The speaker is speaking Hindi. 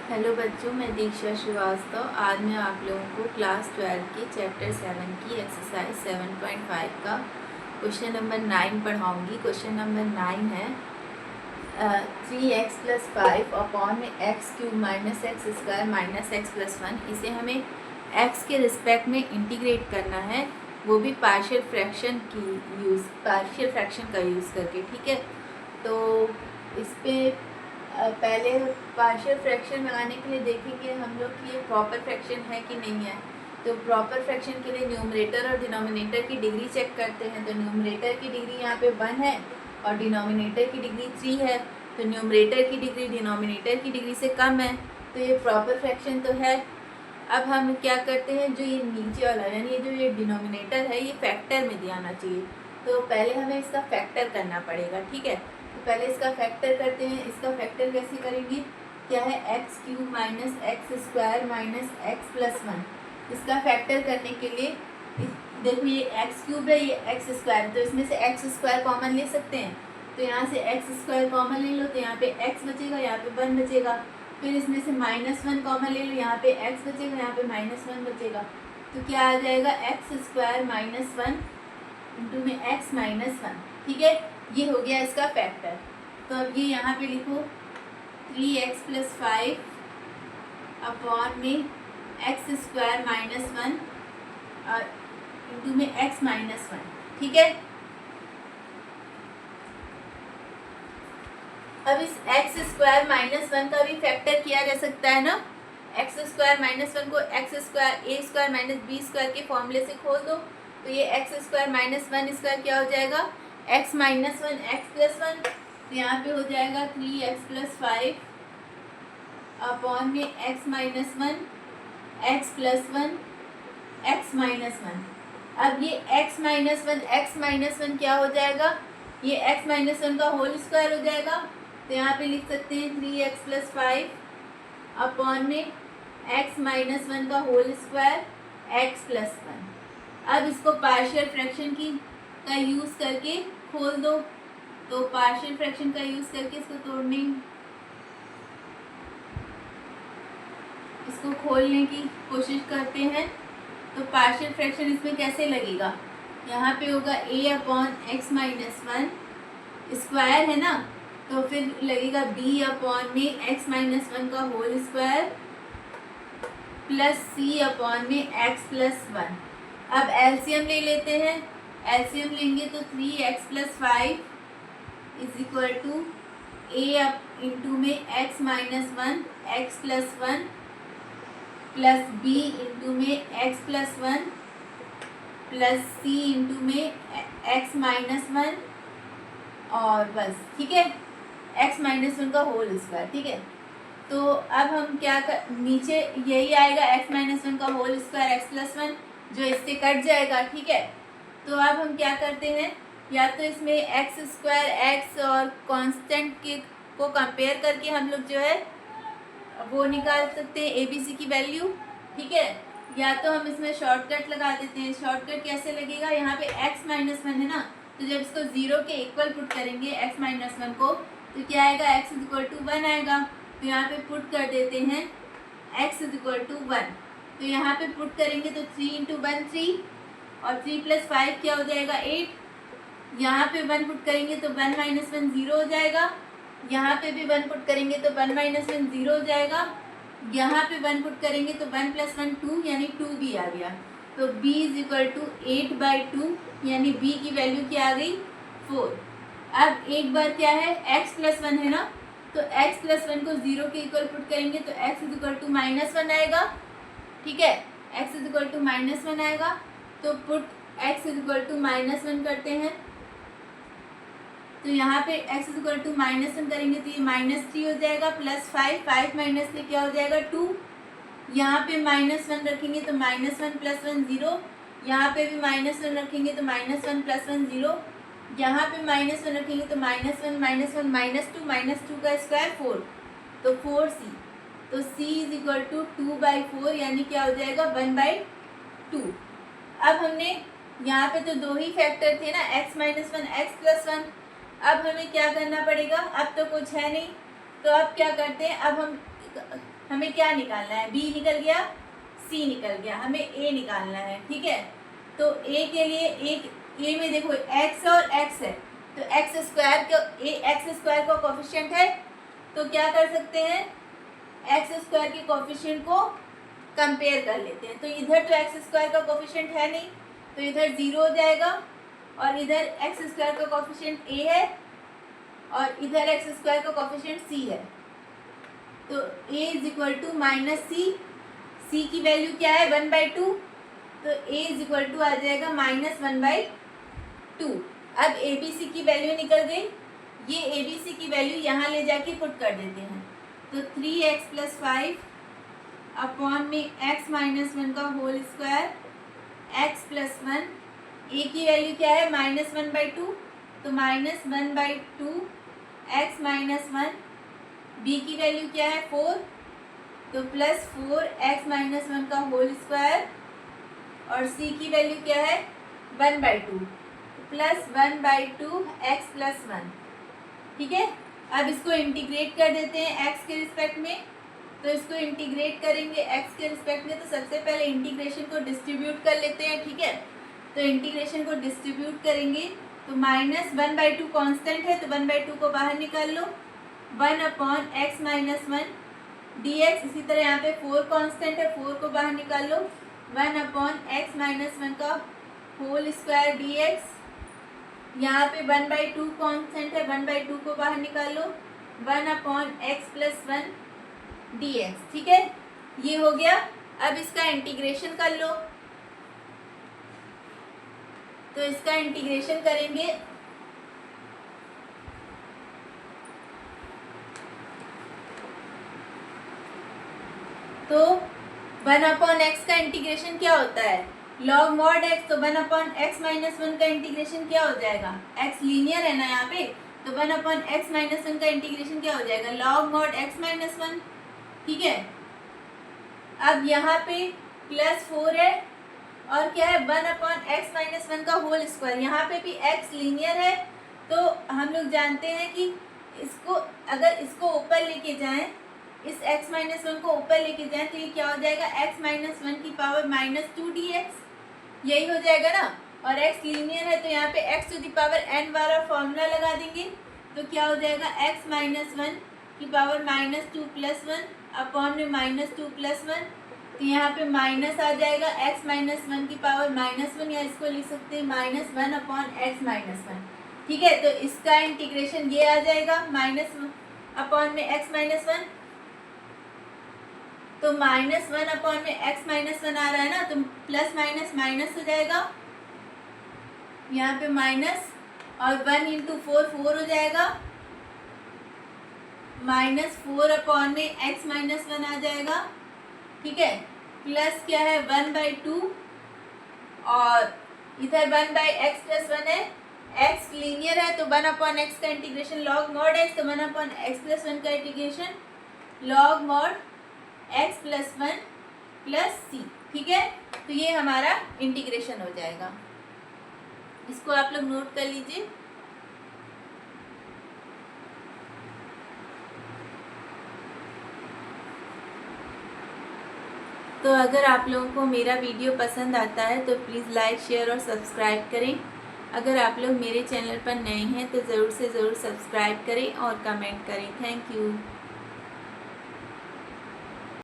हेलो बच्चों, मैं दीक्षा श्रीवास्तव। आज मैं आप लोगों को क्लास 12 की चैप्टर 7 की एक्सरसाइज 7.5 का क्वेश्चन नंबर 9 पढ़ाऊंगी। क्वेश्चन नंबर 9 है 3x + 5 अपॉन में x³ - x² - x + 1। इसे हमें x के रिस्पेक्ट में इंटीग्रेट करना है, वो भी पार्शियल फ्रैक्शन का यूज़ करके। ठीक है, तो इस पर पहले पार्शियल फ्रैक्शन लगाने के लिए देखेंगे हम लोग कि ये प्रॉपर फ्रैक्शन है कि नहीं है। तो प्रॉपर फ्रैक्शन के लिए न्यूमरेटर और डिनोमिनेटर की डिग्री चेक करते हैं। तो न्यूमरेटर की डिग्री यहाँ पे 1 है और डिनोमिनेटर की डिग्री 3 है। तो न्यूमरेटर की डिग्री डिनोमिनेटर की डिग्री से कम है, तो ये प्रॉपर फ्रैक्शन तो है। अब हम क्या करते हैं, जो ये नीचे वाला यानी ये जो ये डिनोमिनेटर है, ये फैक्टर में दिया आना चाहिए। तो पहले हमें इसका फैक्टर करना पड़ेगा। ठीक है, तो पहले इसका फैक्टर करते हैं। इसका फैक्टर कैसे करेंगे? क्या है, x³ - x² - x + 1। इसका फैक्टर करने के लिए देखो, ये x³ है, ये x², तो इसमें से x² कॉमन ले सकते हैं। तो यहाँ से x² कॉमन ले लो, तो यहाँ पे x बचेगा, यहाँ पे 1 बचेगा। फिर इसमें से -1 कॉमन ले लो, यहाँ पे x बचेगा, यहाँ पे -1 बचेगा। तो क्या आ जाएगा, x² - 1 इंटू में x - 1। ठीक है, ये हो गया इसका फैक्टर। तो अब ये यहाँ पे लिखो 3x + 5 अपॉन में x² - 1 और इंटू में x - 1। ठीक है, अब इस x² - 1 का भी फैक्टर किया जा सकता है ना। x² - 1 को a² - b² के फॉर्मूले से खोल दो, तो ये x² - 1² क्या हो जाएगा, x - 1 x + 1। तो यहाँ पे हो जाएगा 3x + 5 अपॉन में x - 1 x + 1 x - 1। अब ये x - 1 क्या हो जाएगा, ये x - 1 का होल स्क्वायर हो जाएगा। तो यहाँ पे लिख सकते हैं 3x + 5 अपॉन में x - 1 का होल स्क्वायर x + 1। अब इसको पार्शियल फ्रैक्शन का यूज़ करके खोल दो। तो पार्शियल फ्रैक्शन का यूज़ करके इसको खोलने की कोशिश करते हैं। तो पार्शियल फ्रैक्शन इसमें कैसे लगेगा, यहाँ पे होगा a/x - 1 स्क्वायर है ना, तो फिर लगेगा b/में x - 1 का होल स्क्वायर प्लस c/में x + 1। अब एलसीएम ले लेते हैं। एलसीएम लेंगे तो 3x + 5 = a इंटू में x - 1 x + 1 plus b into में x + 1 प्लस c इंटू में x - 1 और बस। ठीक है, x - 1 का होल स्क्वायर। ठीक है, तो अब हम क्या नीचे यही आएगा x - 1 का होल स्क्वायर x + 1, जो इससे कट जाएगा। ठीक है, तो अब हम क्या करते हैं, या तो इसमें x² और कांस्टेंट को कंपेयर करके हम लोग जो है वो निकाल सकते हैं ABC की वैल्यू। ठीक है, या तो हम इसमें शॉर्टकट लगा देते हैं। शॉर्टकट कैसे लगेगा, यहाँ पे x - 1 है ना, तो जब इसको 0 के इक्वल पुट करेंगे x - 1 को, तो क्या आएगा, x = 1 आएगा। तो यहाँ पे पुट कर देते हैं x = 1। तो यहाँ पे पुट करेंगे तो 3 × 1 3 और 3 + 5 क्या हो जाएगा 8। यहाँ पे 1 पुट करेंगे तो 1 - 1 0 हो जाएगा। यहाँ पे भी 1 पुट करेंगे तो 1 - 1 0 हो जाएगा। यहाँ पे 1 पुट करेंगे तो 1 + 1 2 यानी 2b आ गया। तो b = 8/2 यानी b की वैल्यू क्या आ गई, 4। अब एक बार क्या है, x + 1 है ना, तो x + 1 को 0 के इक्वल पुट करेंगे तो x = -1 आएगा। ठीक है, x = -1 आएगा। तो पुट x = -1 करते हैं, तो यहाँ पे x = -1 करेंगे तो ये -3 हो जाएगा प्लस 5 -3 क्या हो जाएगा 2। यहाँ पे -1 रखेंगे तो -1 + 1 0। यहाँ पे भी -1 रखेंगे तो -1 + 1 0। यहाँ पे -1 रखेंगे तो -1 -1 -2 का स्क्वायर 4, तो 4c। तो c = 2/4 यानी क्या हो जाएगा 1/2। अब हमने यहाँ पे तो दो ही फैक्टर थे ना, x - 1 x + 1। अब हमें क्या करना पड़ेगा, अब तो कुछ है नहीं, तो अब क्या करते हैं, अब हम हमें क्या निकालना है, बी निकल गया, सी निकल गया, हमें ए निकालना है। ठीक है, तो ए के लिए एक ए में देखो एक्स और एक्स है, तो एक्स स्क्वायर का कोफिशिएंट है, तो क्या कर सकते हैं, एक्स स्क्वायर के कोफिशिएंट को कंपेयर कर लेते हैं। तो इधर तो एक्स स्क्वायर का कोफिशिएंट है नहीं, तो इधर 0 हो जाएगा, और इधर एक्स स्क्वायर का कोफिशिएंट ए है और इधर एक्स स्क्वायर का कोफिशिएंट सी है। तो a is equal to minus c, c की वैल्यू क्या है 1/2, तो a इज इक्वल टू आ जाएगा -1/2। अब ए बी सी की वैल्यू निकल गई, ये ए बी सी की वैल्यू यहाँ ले जाके पुट कर देते हैं, तो 3x + 5 अपॉन में x - 1 का होल स्क्वायर, x + 1, a की वैल्यू क्या है -1/2, तो -1/2 x - 1, b की वैल्यू क्या है 4, तो +4 x - 1 का होल स्क्वायर, और c की वैल्यू क्या है 1/2, +1/2 x + 1। ठीक है, अब इसको इंटीग्रेट कर देते हैं x के रिस्पेक्ट में, तो इसको इंटीग्रेट करेंगे x के रिस्पेक्ट में, तो सबसे पहले इंटीग्रेशन को डिस्ट्रीब्यूट कर लेते हैं। ठीक है, तो इंटीग्रेशन को डिस्ट्रीब्यूट करेंगे, तो -1/2 कांस्टेंट है, तो 1/2 को बाहर निकाल लो, 1/x - 1 dx। इसी तरह यहाँ पे 4 कांस्टेंट है, 4 को बाहर निकाल लो, 1/x - 1 का होल स्क्वायर dx। यहाँ पे 1/2 कांस्टेंट है, 1/2 को बाहर निकाल लो, 1/x + 1 dx। ठीक है, ये हो गया। अब इसका इंटीग्रेशन कर लो, तो इसका इंटीग्रेशन करेंगे, तो 1/x का इंटीग्रेशन क्या होता है, log mod x, तो 1/x - 1 का इंटीग्रेशन क्या हो जाएगा, x लीनियर है ना यहाँ पे, तो 1/x - 1 का इंटीग्रेशन क्या हो जाएगा, log mod x - 1। ठीक है, अब यहाँ पे +4 है और क्या है 1/x - 1 का होल स्क्वायर, यहाँ पे भी x लीनियर है, तो हम लोग जानते हैं कि इसको अगर इसको ऊपर लेके जाएं, इस x - 1 को ऊपर लेके जाएं, तो ये क्या हो जाएगा x - 1 की पावर -2 dx, यही हो जाएगा ना। और x लीनियर है, तो यहाँ पे x to the power n वाला फॉर्मूला लगा देंगे, तो क्या हो जाएगा x - 1 की पावर -2 + 1 अपॉन में -2 + 1, तो यहाँ पे माइनस आ जाएगा x - 1 की पावर -1, या इसको लिख सकते हैं -1/x - 1। ठीक है, तो इसका इंटीग्रेशन ये आ जाएगा -1 में x - 1, तो -1 में x - 1 आ रहा है ना, तो प्लस माइनस माइनस हो जाएगा, यहाँ पे माइनस, और 1 × 4 4 हो जाएगा, -4 में x - 1 आ जाएगा। ठीक है, प्लस क्या है 1/2, और इधर 1/x + 1 है, x लीनियर है, तो 1/x का इंटीग्रेशन log mod x, तो 1/x + 1 का integration log mod x + 1 + c। ठीक है, तो ये हमारा इंटीग्रेशन हो जाएगा, इसको आप लोग नोट कर लीजिए। तो अगर आप लोगों को मेरा वीडियो पसंद आता है तो प्लीज़ लाइक, शेयर और सब्सक्राइब करें। अगर आप लोग मेरे चैनल पर नए हैं तो ज़रूर से ज़रूर सब्सक्राइब करें और कमेंट करें। Thank you.